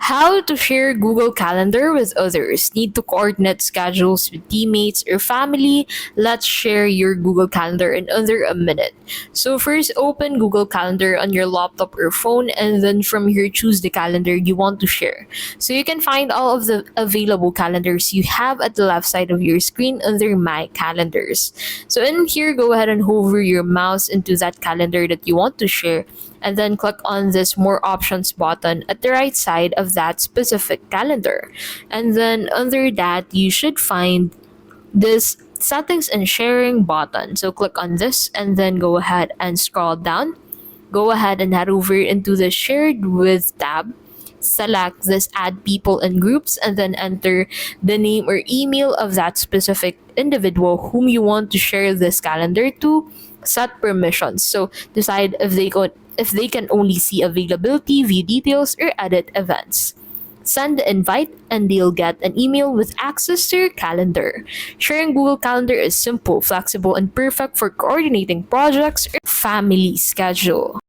How to share Google Calendar with others. Need to coordinate schedules with teammates or family? Let's share your Google Calendar in under a minute. So first, open Google Calendar on your laptop or phone, and then from here, choose the calendar you want to share. So you can find all of the available calendars you have at the left side of your screen under My Calendars. So in here, go ahead and hover your mouse into that calendar that you want to share, and then click on this More Options button at the right side of that specific calendar. And then under that, you should find this Settings and Sharing button. So click on this and then go ahead and scroll down. Go ahead and head over into the Shared With tab. Select this Add People and Groups and then enter the name or email of that specific individual whom you want to share this calendar to. Set permissions. So decide if they can only see availability, view details, or edit events. Send the invite and they'll get an email with access to your calendar. Sharing Google Calendar is simple, flexible, and perfect for coordinating projects or family schedule.